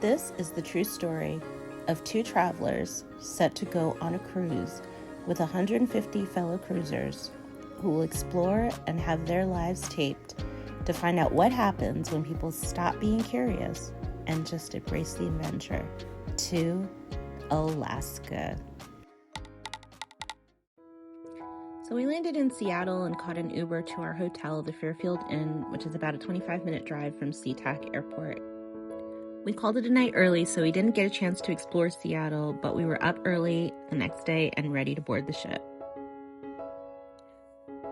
This is the true story of two travelers set to go on a cruise with 150 fellow cruisers who will explore and have their lives taped to find out what happens when people stop being curious and just embrace the adventure to Alaska. So we landed in Seattle and caught an Uber to our hotel, the Fairfield Inn, which is about a 25-minute drive from SeaTac Airport. We called it a night early, so we didn't get a chance to explore Seattle, but we were up early the next day and ready to board the ship.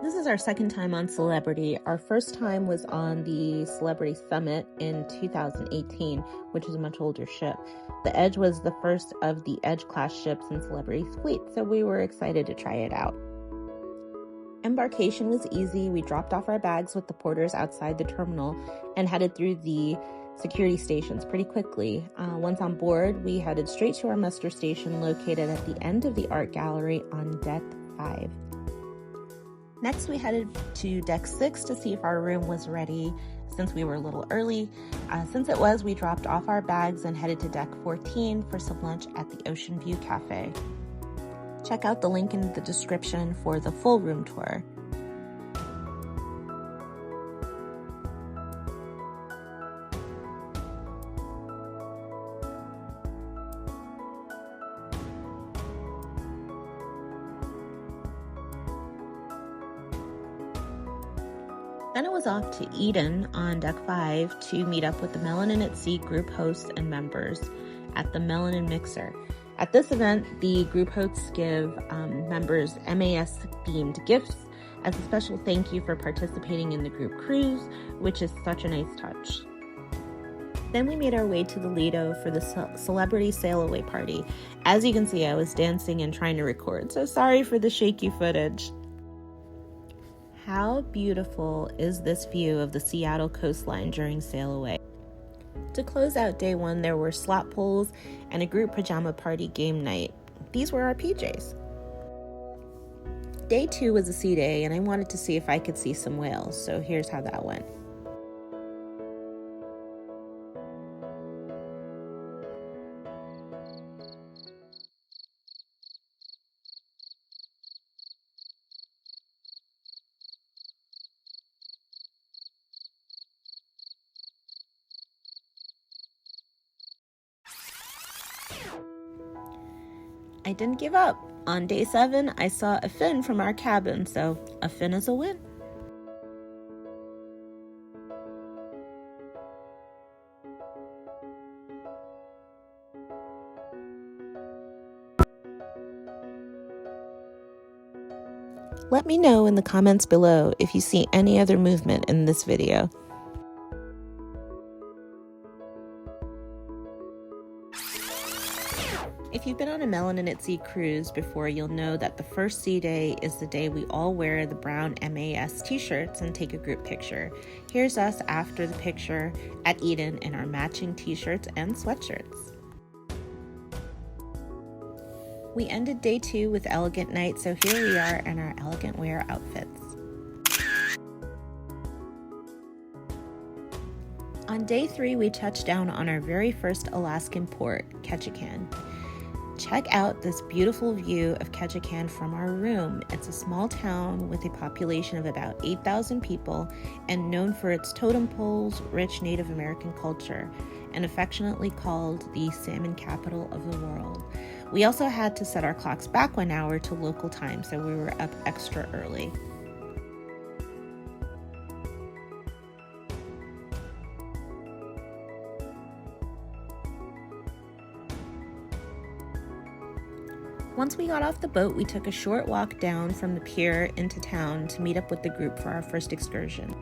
This is our second time on Celebrity. Our first time was on the Celebrity Summit in 2018, which is a much older ship. The Edge was the first of the Edge class ships in Celebrity's fleet, so we were excited to try it out. Embarkation was easy. We dropped off our bags with the porters outside the terminal and headed through the security stations pretty quickly. Once on board, we headed straight to our muster station located at the end of the art gallery on deck 5. Next, we headed to deck 6 to see if our room was ready since we were a little early. Since it was, we dropped off our bags and headed to deck 14 for some lunch at the Ocean View Cafe. Check out the link in the description for the full room tour. Then it was off to Eden on deck 5 to meet up with the Melanin at Sea group hosts and members at the Melanin Mixer. At this event, the group hosts give members MAS-themed gifts as a special thank you for participating in the group cruise, which is such a nice touch. Then we made our way to the Lido for the Celebrity Sailaway party. As you can see, I was dancing and trying to record, so sorry for the shaky footage. How beautiful is this view of the Seattle coastline during Sailaway? To close out day 1, there were slot pulls and a group pajama party game night. These were our PJs. Day 2 was a sea day, and I wanted to see if I could see some whales, so here's how that went. I didn't give up. On day 7, I saw a fin from our cabin, so a fin is a win. Let me know in the comments below if you see any other movement in this video. If you've been on a Melanin at Sea cruise before, you'll know that the first sea day is the day we all wear the brown MAS t-shirts and take a group picture. Here's us after the picture at Eden in our matching t-shirts and sweatshirts. We ended day 2 with Elegant Night, so here we are in our elegant wear outfits. On day 3, we touched down on our very first Alaskan port, Ketchikan. Check out this beautiful view of Ketchikan from our room. It's a small town with a population of about 8,000 people and known for its totem poles, rich Native American culture, and affectionately called the salmon capital of the world. We also had to set our clocks back 1 hour to local time, so we were up extra early. Once we got off the boat, we took a short walk down from the pier into town to meet up with the group for our first excursion.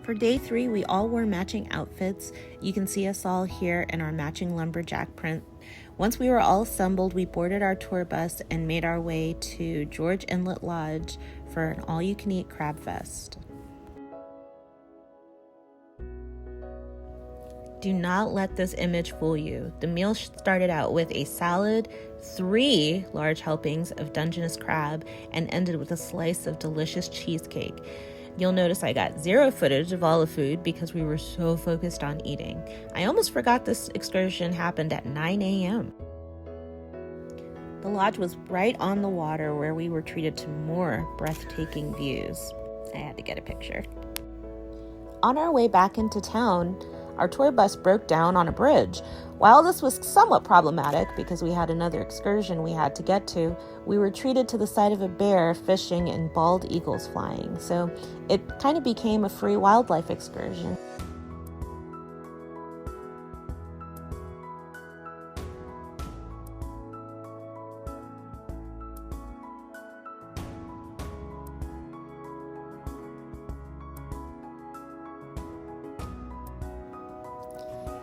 For day 3, we all wore matching outfits. You can see us all here in our matching lumberjack print. Once we were all assembled, we boarded our tour bus and made our way to George Inlet Lodge for an all-you-can-eat crab fest. Do not let this image fool you. The meal started out with a salad, 3 large helpings of Dungeness crab, and ended with a slice of delicious cheesecake. You'll notice I got zero footage of all the food because we were so focused on eating. I almost forgot this excursion happened at 9 a.m. The lodge was right on the water where we were treated to more breathtaking views. I had to get a picture. On our way back into town, our tour bus broke down on a bridge. While this was somewhat problematic because we had another excursion we had to get to, we were treated to the sight of a bear fishing and bald eagles flying. So it kind of became a free wildlife excursion.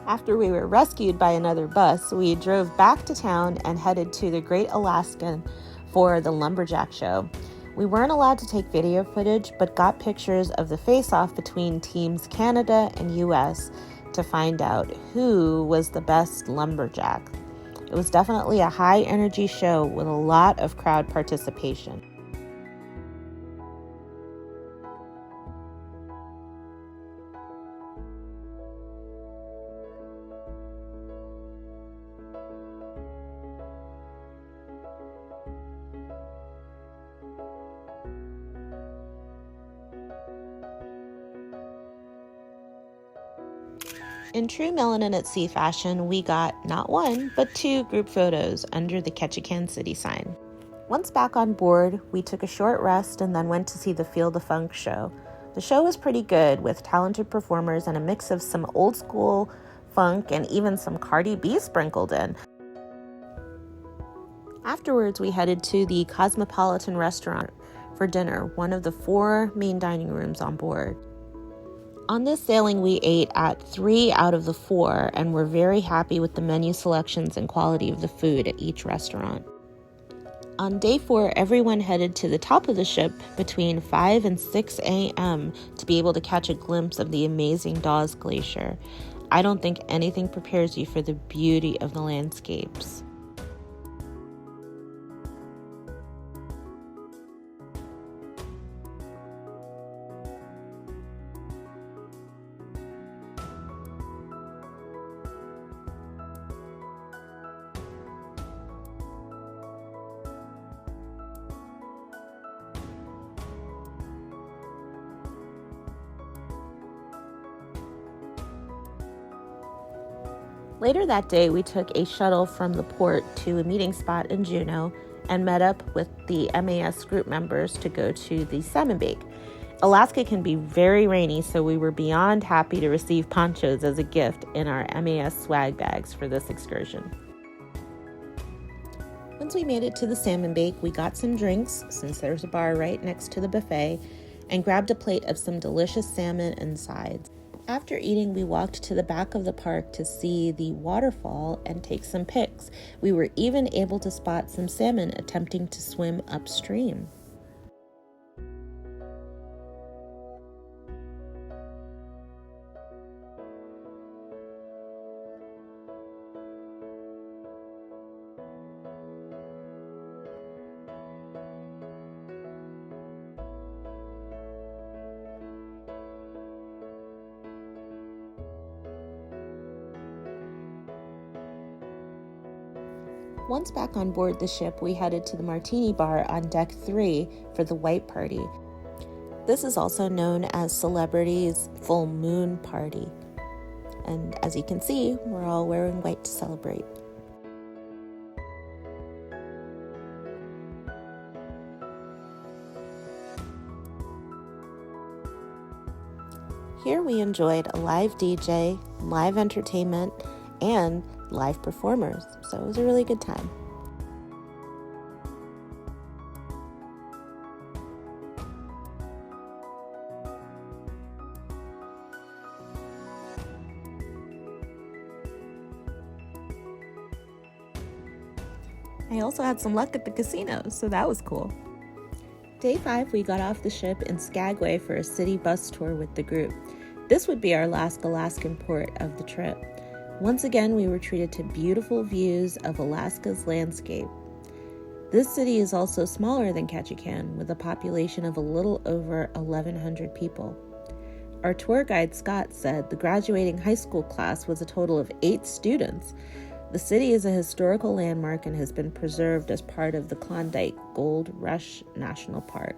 After we were rescued by another bus, we drove back to town and headed to the Great Alaskan for the lumberjack show. We weren't allowed to take video footage, but got pictures of the face-off between teams Canada and US to find out who was the best lumberjack. It was definitely a high-energy show with a lot of crowd participation. In true Melanin at Sea fashion, we got not one, but 2 group photos under the Ketchikan city sign. Once back on board, we took a short rest and then went to see the Feel the Funk show. The show was pretty good with talented performers and a mix of some old school funk and even some Cardi B sprinkled in. Afterwards, we headed to the Cosmopolitan restaurant for dinner, one of the 4 main dining rooms on board. On this sailing, we ate at 3 out of the 4 and were very happy with the menu selections and quality of the food at each restaurant. On day 4, everyone headed to the top of the ship between 5 and 6 a.m. to be able to catch a glimpse of the amazing Dawes Glacier. I don't think anything prepares you for the beauty of the landscapes. Later that day, we took a shuttle from the port to a meeting spot in Juneau and met up with the MAS group members to go to the salmon bake. Alaska can be very rainy, so we were beyond happy to receive ponchos as a gift in our MAS swag bags for this excursion. Once we made it to the salmon bake, we got some drinks, since there's a bar right next to the buffet, and grabbed a plate of some delicious salmon and sides. After eating, we walked to the back of the park to see the waterfall and take some pics. We were even able to spot some salmon attempting to swim upstream. Once back on board the ship, we headed to the Martini Bar on Deck 3 for the White Party. This is also known as Celebrity's Full Moon Party. And as you can see, we're all wearing white to celebrate. Here we enjoyed a live DJ, live entertainment, and live performers, so it was a really good time. I also had some luck at the casino, so that was cool. Day 5, we got off the ship in Skagway for a city bus tour with the group. This would be our last Alaskan port of the trip. Once again, we were treated to beautiful views of Alaska's landscape. This city is also smaller than Ketchikan, with a population of a little over 1,100 people. Our tour guide Scott said the graduating high school class was a total of 8 students. The city is a historical landmark and has been preserved as part of the Klondike Gold Rush National Park.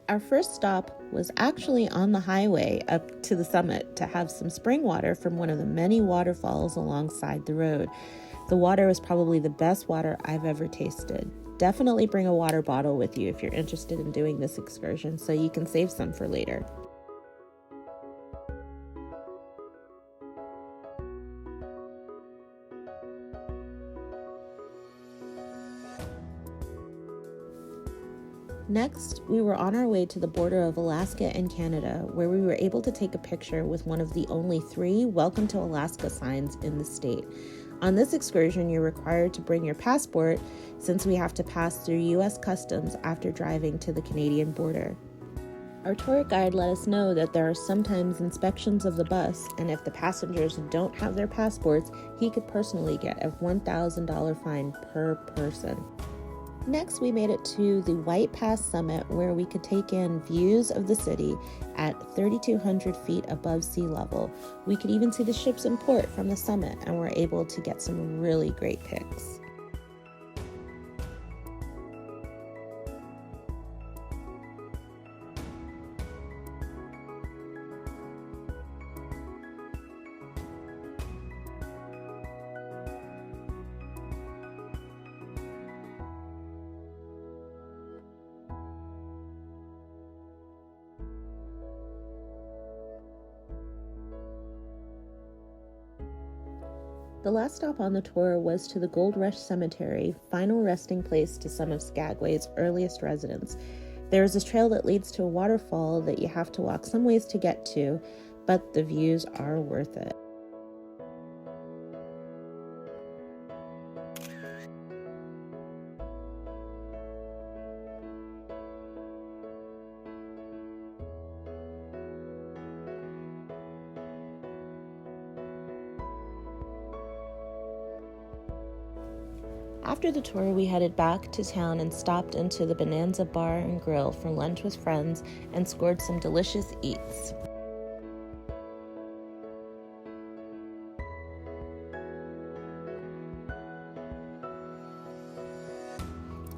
Our first stop was actually on the highway up to the summit to have some spring water from one of the many waterfalls alongside the road. The water was probably the best water I've ever tasted. Definitely bring a water bottle with you if you're interested in doing this excursion so you can save some for later. Next, we were on our way to the border of Alaska and Canada, where we were able to take a picture with one of the only 3 Welcome to Alaska signs in the state. On this excursion, you're required to bring your passport since we have to pass through U.S. Customs after driving to the Canadian border. Our tour guide let us know that there are sometimes inspections of the bus, and if the passengers don't have their passports, he could personally get a $1,000 fine per person. Next, we made it to the White Pass summit, where we could take in views of the city at 3,200 feet above sea level. We could even see the ships in port from the summit and were able to get some really great pics. The last stop on the tour was to the Gold Rush Cemetery, final resting place to some of Skagway's earliest residents. There is a trail that leads to a waterfall that you have to walk some ways to get to, but the views are worth it. After the tour, we headed back to town and stopped into the Bonanza Bar and Grill for lunch with friends and scored some delicious eats.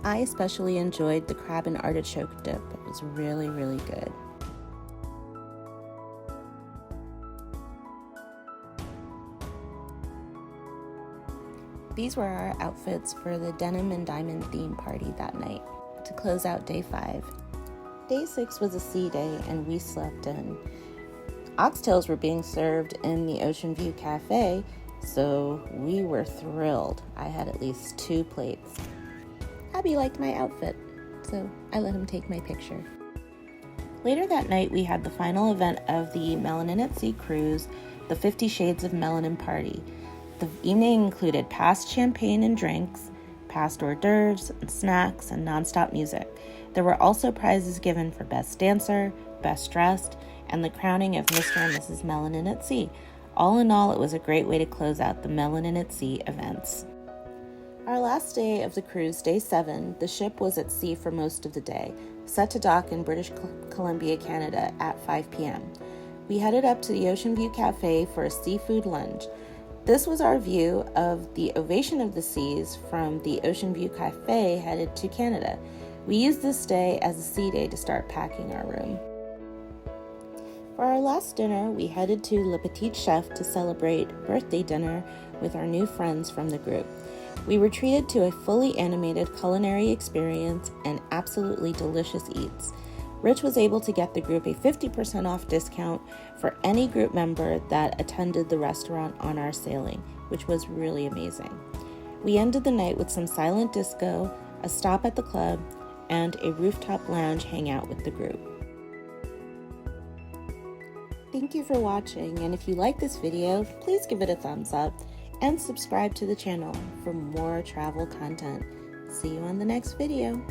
I especially enjoyed the crab and artichoke dip. It was really, really good. These were our outfits for the denim and diamond theme party that night to close out day 5. Day 6 was a sea day and we slept in. Oxtails were being served in the Ocean View Cafe, so we were thrilled. I had at least 2 plates. Abby liked my outfit, so I let him take my picture. Later that night, we had the final event of the Melanin at Sea cruise, the 50 Shades of Melanin party. The evening included past champagne and drinks, past hors d'oeuvres and snacks, and nonstop music. There were also prizes given for Best Dancer, Best Dressed, and the crowning of Mr. and Mrs. Melanin at Sea. All in all, it was a great way to close out the Melanin at Sea events. Our last day of the cruise, day 7, the ship was at sea for most of the day, set to dock in British Columbia, Canada at 5 p.m. We headed up to the Ocean View Cafe for a seafood lunch. This was our view of the Ovation of the Seas from the Ocean View Cafe headed to Canada. We used this day as a sea day to start packing our room. For our last dinner, we headed to Le Petit Chef to celebrate birthday dinner with our new friends from the group. We were treated to a fully animated culinary experience and absolutely delicious eats. Rich was able to get the group a 50% off discount for any group member that attended the restaurant on our sailing, which was really amazing. We ended the night with some silent disco, a stop at the club, and a rooftop lounge hangout with the group. Thank you for watching, and if you like this video, please give it a thumbs up and subscribe to the channel for more travel content. See you on the next video.